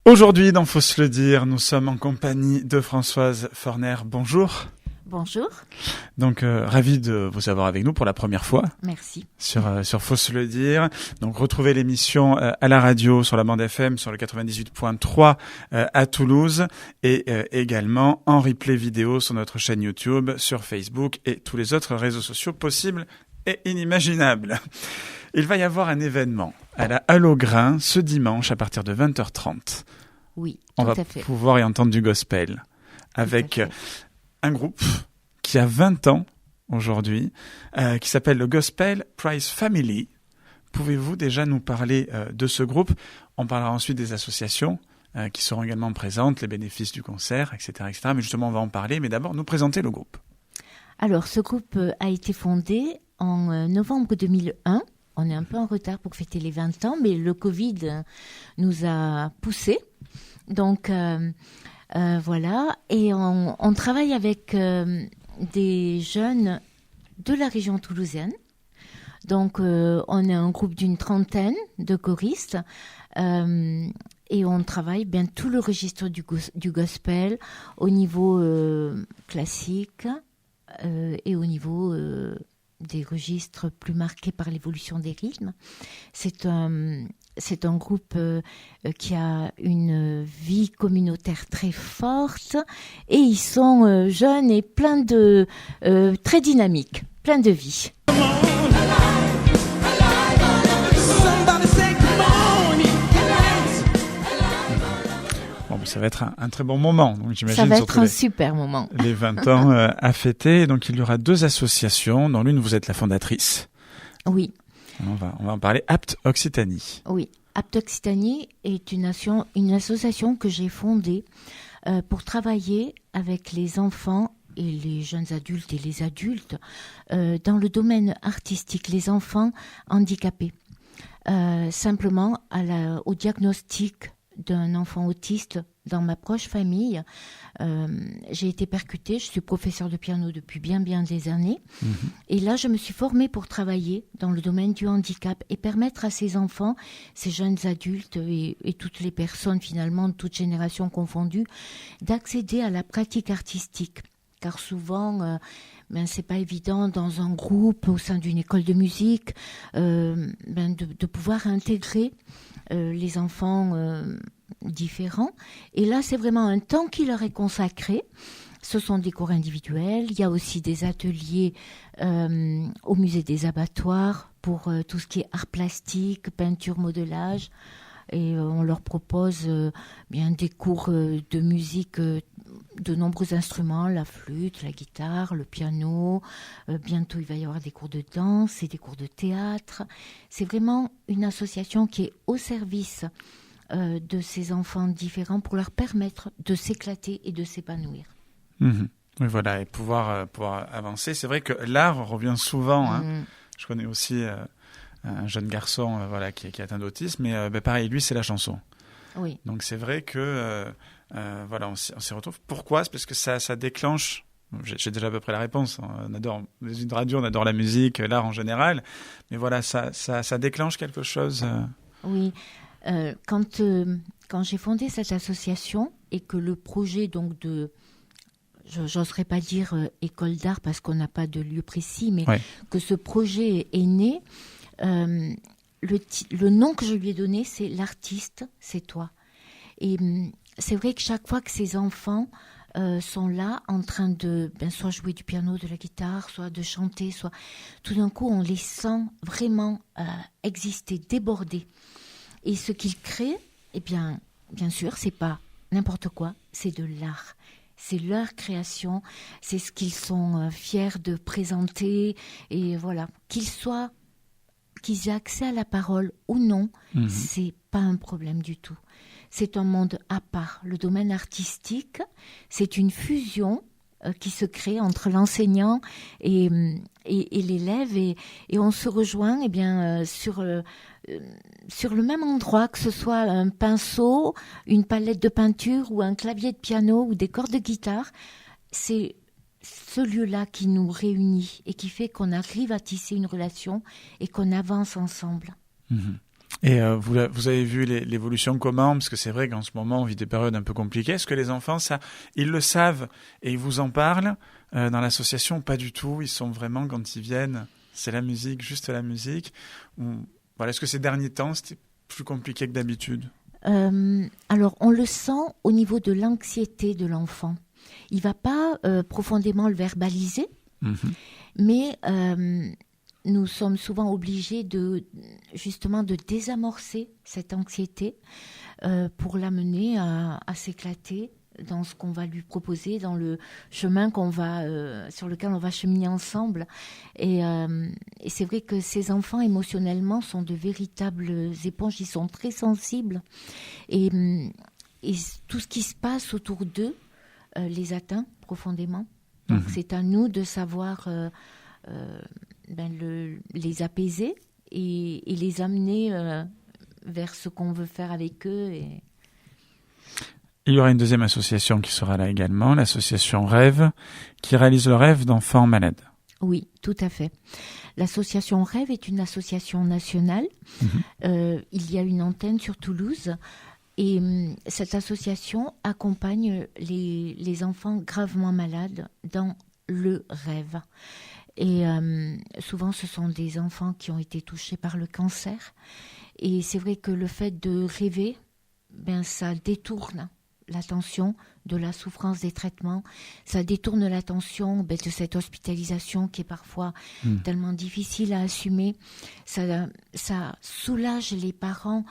Aujourd'hui, dans Faut se le dire, nous sommes en compagnie de Françoise Forner. Bonjour. Bonjour. Donc, ravi de vous avoir avec nous pour la première fois. Merci. Sur Faut se le dire. Donc, retrouvez l'émission à la radio sur la bande FM sur le 98.3 à Toulouse et également en replay vidéo sur notre chaîne YouTube, sur Facebook et tous les autres réseaux sociaux possibles et inimaginables. Il va y avoir un événement à la Halle au Grain ce dimanche à partir de 20h30. Oui, On tout va à fait. pouvoir y entendre du gospel avec un groupe qui a 20 ans aujourd'hui, qui s'appelle le Gospel Prize Family. Pouvez-vous déjà nous parler de ce groupe ? On parlera ensuite des associations qui seront également présentes, les bénéfices du concert, etc., etc. Mais justement, on va en parler. Mais d'abord, nous présenter le groupe. Alors, ce groupe a été fondé en novembre 2001. On est un peu en retard pour fêter les 20 ans, mais le Covid nous a poussés. Donc, voilà. Et on travaille avec des jeunes de la région toulousaine. Donc, on est un groupe d'une trentaine de choristes. Et on travaille bien tout le registre du gospel au niveau classique et au niveau des registres plus marqués par l'évolution des rythmes. C'est un groupe qui a une vie communautaire très forte et ils sont jeunes et très dynamiques, plein de vie. Bon, ça va être un très bon moment. Donc, j'imagine, ça va être un super moment. Les 20 ans à fêter. Donc, il y aura 2 associations. Dans l'une, vous êtes la fondatrice. Oui. On va en parler. Apt Occitanie. Oui. Apt Occitanie est une association que j'ai fondée pour travailler avec les enfants et les jeunes adultes et les adultes dans le domaine artistique, les enfants handicapés. Simplement au diagnostic d'un enfant autiste dans ma proche famille, j'ai été percutée. Je suis professeure de piano depuis bien des années. Mmh. Et là, je me suis formée pour travailler dans le domaine du handicap et permettre à ces enfants, ces jeunes adultes et toutes les personnes finalement, de toutes générations confondues, d'accéder à la pratique artistique. Car souvent, c'est pas évident dans un groupe, au sein d'une école de musique, de pouvoir intégrer les enfants différents. Et là, c'est vraiment un temps qui leur est consacré. Ce sont des cours individuels. Il y a aussi des ateliers au musée des abattoirs pour tout ce qui est art plastique, peinture, modelage. Et on leur propose des cours de musique de nombreux instruments, la flûte, la guitare, le piano. Bientôt, il va y avoir des cours de danse et des cours de théâtre. C'est vraiment une association qui est au service de ces enfants différents pour leur permettre de s'éclater et de s'épanouir. Mmh. Oui, voilà, et pouvoir avancer. C'est vrai que l'art revient souvent. Hein. Je connais aussi un jeune garçon qui est atteint d'autisme, mais pareil, lui, c'est la chanson. Oui. Donc c'est vrai que on s'y retrouve. Pourquoi ? C'est parce que ça déclenche. J'ai déjà à peu près la réponse. On adore une radio, on adore la musique, l'art en général. Mais voilà, ça déclenche quelque chose. Oui. Quand j'ai fondé cette association et que le projet donc j'oserais pas dire école d'art parce qu'on n'a pas de lieu précis, mais que ce projet est né, le nom que je lui ai donné, c'est l'artiste, c'est toi. Et c'est vrai que chaque fois que ces enfants sont là en train de soit jouer du piano, de la guitare, soit de chanter, soit tout d'un coup on les sent vraiment exister, déborder. Et ce qu'ils créent, bien sûr, c'est pas n'importe quoi, c'est de l'art. C'est leur création, c'est ce qu'ils sont fiers de présenter. Et voilà, qu'ils aient accès à la parole ou non, c'est pas un problème du tout. C'est un monde à part. Le domaine artistique, c'est une fusion qui se crée entre l'enseignant et l'élève et on se rejoint sur le même endroit, que ce soit un pinceau, une palette de peinture ou un clavier de piano ou des cordes de guitare. C'est ce lieu-là qui nous réunit et qui fait qu'on arrive à tisser une relation et qu'on avance ensemble. Mmh. Et vous avez vu l'évolution comment? Parce que c'est vrai qu'en ce moment, on vit des périodes un peu compliquées. Est-ce que les enfants, ça, ils le savent et ils vous en parlent dans l'association? Pas du tout. Ils sont vraiment, quand ils viennent, c'est la musique, juste la musique. Voilà. Est-ce que ces derniers temps, c'était plus compliqué que d'habitude? Alors, on le sent au niveau de l'anxiété de l'enfant. Il ne va pas profondément le verbaliser, mais nous sommes souvent obligés justement de désamorcer cette anxiété pour l'amener à s'éclater dans ce qu'on va lui proposer, dans le chemin sur lequel on va cheminer ensemble. Et c'est vrai que ces enfants, émotionnellement, sont de véritables éponges. Ils sont très sensibles. Et tout ce qui se passe autour d'eux les atteint profondément. Donc c'est à nous de savoir les apaiser et les amener vers ce qu'on veut faire avec eux. Il y aura une deuxième association qui sera là également, l'association Rêve, qui réalise le rêve d'enfants malades. Oui, tout à fait. L'association Rêve est une association nationale. Il y a une antenne sur Toulouse. Et cette association accompagne les enfants gravement malades dans le rêve. Et souvent, ce sont des enfants qui ont été touchés par le cancer. Et c'est vrai que le fait de rêver, ça détourne l'attention de la souffrance des traitements, ça détourne l'attention de cette hospitalisation qui est parfois tellement difficile à assumer. Ça soulage les parents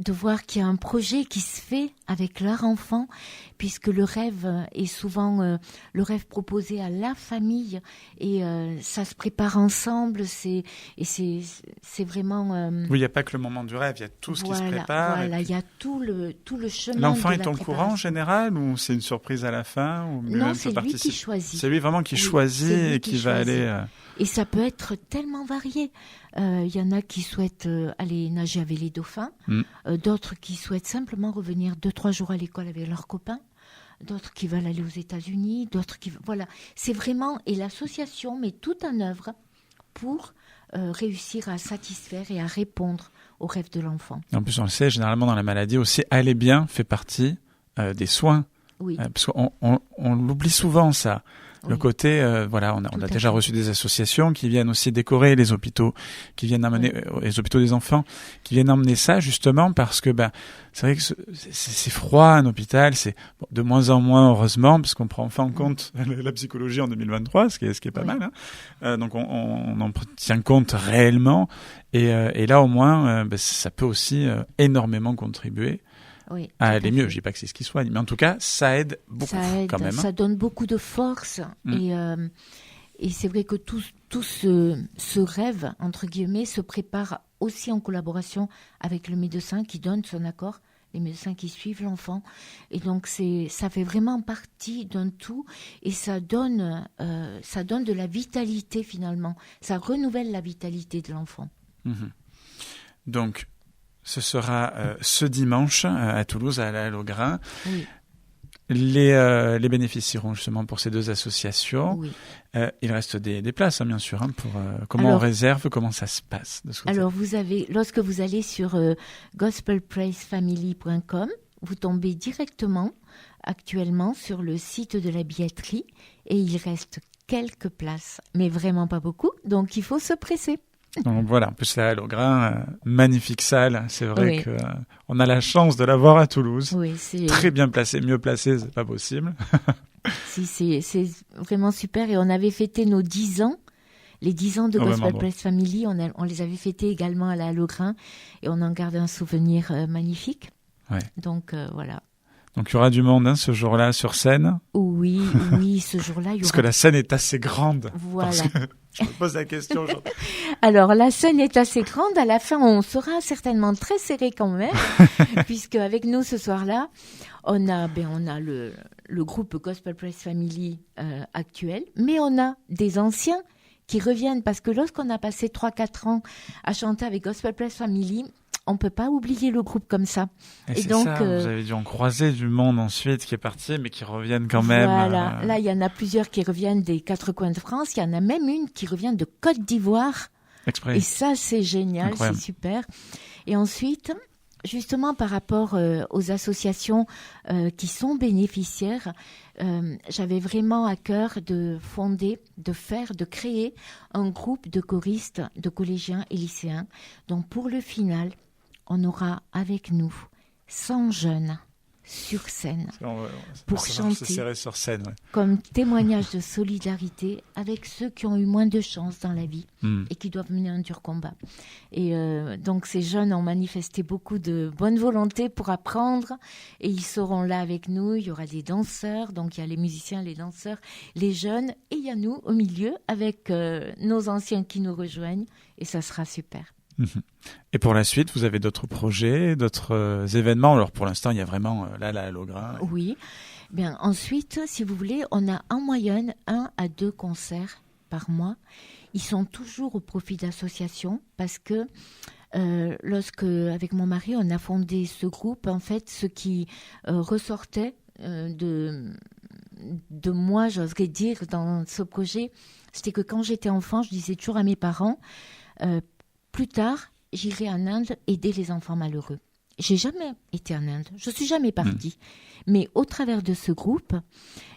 de voir qu'il y a un projet qui se fait avec leur enfant, puisque le rêve est souvent le rêve proposé à la famille et ça se prépare ensemble. C'est vraiment... Oui, il n'y a pas que le moment du rêve, il y a tout ce qui se prépare. Voilà, il y a tout le chemin. L'enfant de est au courant en général ou c'est une surprise à la fin ou Non, c'est lui qui choisit. C'est lui vraiment qui choisit et qui va aller... Et ça peut être tellement varié. Il y en a qui souhaitent aller nager avec les dauphins, d'autres qui souhaitent simplement revenir 2-3 jours à l'école avec leurs copains, d'autres qui veulent aller aux États-Unis, d'autres qui... Voilà, c'est vraiment... Et l'association met tout en œuvre pour réussir à satisfaire et à répondre aux rêves de l'enfant. En plus, on le sait, généralement dans la maladie aussi, aller bien fait partie des soins. Oui. Parce qu'on l'oublie souvent, ça. Le côté, on a déjà reçu des associations qui viennent aussi décorer les hôpitaux, qui viennent amener les hôpitaux des enfants, qui viennent emmener ça justement parce que c'est vrai que c'est froid un hôpital, c'est de moins en moins heureusement parce qu'on prend enfin en compte la psychologie en 2023, ce qui est pas mal. Hein. Donc on en tient compte réellement et là au moins ça peut aussi énormément contribuer. Oui, aller mieux. Je dis pas que c'est ce qui soigne, mais en tout cas, ça aide beaucoup quand même. Ça donne beaucoup de force et c'est vrai que tout ce rêve, entre guillemets, se prépare aussi en collaboration avec le médecin qui donne son accord, les médecins qui suivent l'enfant. Et donc, ça fait vraiment partie d'un tout et ça donne de la vitalité finalement. Ça renouvelle la vitalité de l'enfant. Donc, ce sera ce dimanche à Toulouse, à la Hallogrin. Oui. Les bénéfices iront justement pour ces deux associations. Oui. Il reste des places, bien sûr. Pour comment on réserve, comment ça se passe de ce côté. Alors, lorsque vous allez sur gospelpracefamily.com, vous tombez directement actuellement sur le site de la billetterie et il reste quelques places, mais vraiment pas beaucoup. Donc, il faut se presser. Donc voilà, en plus la Hallogrin, magnifique salle, c'est vrai que on a la chance de l'avoir à Toulouse. Oui, c'est très bien placé, mieux placé, c'est pas possible. Si, c'est vraiment super et on avait fêté nos 10 ans, les 10 ans de Gospel Praise Family, on les avait fêtés également à la Hallogrin et on en garde un souvenir magnifique. Ouais. Donc voilà. Donc il y aura du monde ce jour-là sur scène. Oui, ce jour-là il y aura. Parce que la scène est assez grande. Voilà. Parce que je me pose la question. Alors la scène est assez grande. À la fin, on sera certainement très serré quand même, puisque avec nous ce soir-là, on a le groupe Gospel Praise Family actuel, mais on a des anciens qui reviennent parce que lorsqu'on a passé 3-4 ans à chanter avec Gospel Praise Family, on peut pas oublier le groupe comme ça. Et donc, ça, vous avez dû en croiser du monde ensuite qui est parti, mais qui reviennent quand même. Voilà. Là, il y en a plusieurs qui reviennent des 4 coins de France. Il y en a même une qui revient de Côte d'Ivoire exprès. Et ça, c'est génial, Incroyable. c'est super. Et ensuite, justement, par rapport aux associations qui sont bénéficiaires, j'avais vraiment à cœur de créer un groupe de choristes, de collégiens et lycéens. Donc, pour le final, on aura avec nous 100 jeunes sur scène pour chanter sur scène, ouais. comme témoignage de solidarité avec ceux qui ont eu moins de chance dans la vie et qui doivent mener un dur combat. Et donc ces jeunes ont manifesté beaucoup de bonne volonté pour apprendre et ils seront là avec nous. Il y aura des danseurs, donc il y a les musiciens, les danseurs, les jeunes et il y a nous au milieu avec nos anciens qui nous rejoignent et ça sera super. Et pour la suite, vous avez d'autres projets, d'autres événements? Alors pour l'instant, il y a vraiment la Lograin. Oui. Bien, ensuite, si vous voulez, on a en moyenne 1 à 2 concerts par mois. Ils sont toujours au profit d'associations parce que lorsque, avec mon mari, on a fondé ce groupe, en fait, ce qui ressortait de moi, j'oserais dire, dans ce projet, c'était que quand j'étais enfant, je disais toujours à mes parents, plus tard, j'irai en Inde aider les enfants malheureux. J'ai jamais été en Inde, je suis jamais partie. Mais au travers de ce groupe,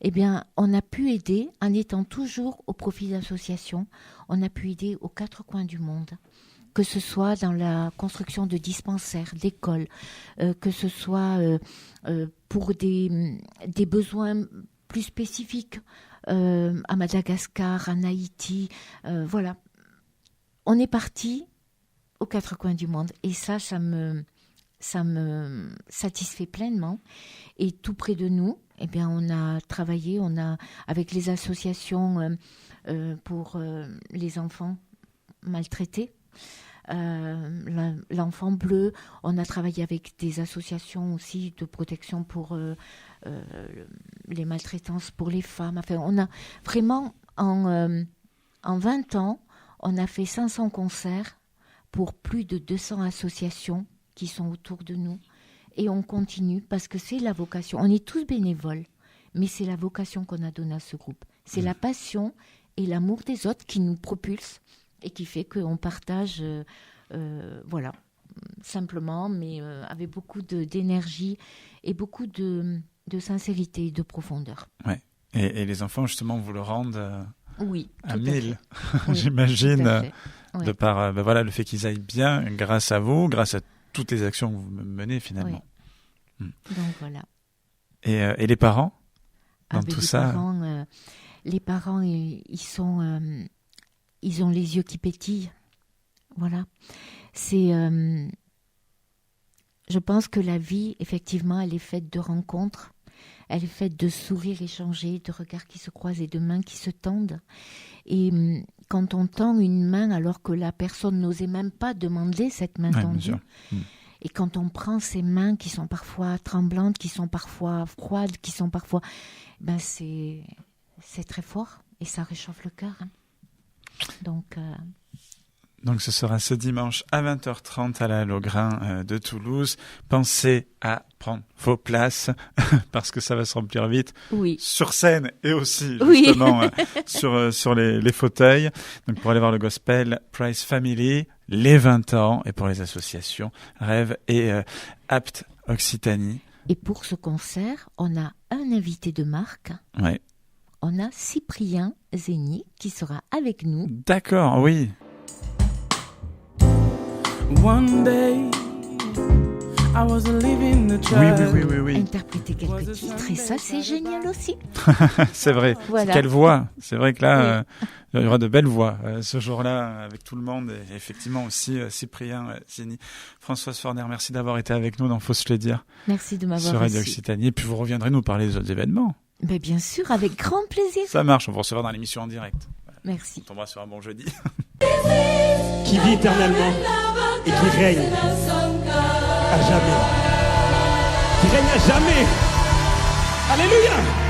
eh bien, on a pu aider, en étant toujours au profit d'associations, on a pu aider aux 4 coins du monde. Que ce soit dans la construction de dispensaires, d'écoles, que ce soit pour des besoins plus spécifiques à Madagascar, en Haïti, voilà. On est parti aux 4 coins du monde. Et ça me satisfait pleinement. Et tout près de nous, eh bien, on a travaillé, avec les associations pour les enfants maltraités, l'enfant bleu, on a travaillé avec des associations aussi de protection pour les maltraitances pour les femmes. Enfin, on a vraiment, en 20 ans, on a fait 500 concerts pour plus de 200 associations qui sont autour de nous. Et on continue parce que c'est la vocation. On est tous bénévoles, mais c'est la vocation qu'on a donnée à ce groupe. C'est la passion et l'amour des autres qui nous propulsent et qui fait qu'on partage, voilà, simplement, mais avec beaucoup d'énergie et beaucoup de sincérité et de profondeur. Ouais. Et les enfants, justement, vous le rendent oui, à 1000, oui, j'imagine, de par le fait qu'ils aillent bien grâce à vous, grâce à toutes les actions que vous menez finalement. Oui. Donc voilà. Et les parents dans tout ça les parents, ils ont les yeux qui pétillent. Voilà. Je pense que la vie, effectivement, elle est faite de rencontres. Elle est faite de sourires échangés, de regards qui se croisent et de mains qui se tendent. Et quand on tend une main alors que la personne n'osait même pas demander cette main tendue, et quand on prend ces mains qui sont parfois tremblantes, qui sont parfois froides, qui sont parfois... c'est très fort et ça réchauffe le cœur. Hein. Donc ce sera ce dimanche à 20h30 à la Lograin de Toulouse. Pensez à prendre vos places parce que ça va se remplir vite. Oui. Sur scène et aussi justement sur les fauteuils. Donc pour aller voir le gospel Price Family, les 20 ans et pour les associations Rêve et Apt Occitanie. Et pour ce concert, on a un invité de marque. Ouais. On a Cyprien Zéni qui sera avec nous. D'accord, oui. One day, I was living the church. Oui. Interpréter quelques titres et ça c'est génial aussi. C'est vrai. Voilà. Quelle voix. C'est vrai que là, il y aura de belles voix ce jour-là avec tout le monde et effectivement aussi Cyprien Zéni. Françoise Forner, merci d'avoir été avec nous dans Faut se le dire. Merci de m'avoir sur Radio reçu. Occitanie. Et puis vous reviendrez nous parler des autres événements. Mais bien sûr, avec grand plaisir. Ça marche, on vous recevra dans l'émission en direct. Merci. On t'embrasse sur un bon jeudi. Qui vit éternellement et qui règne à jamais. Qui règne à jamais. Alléluia.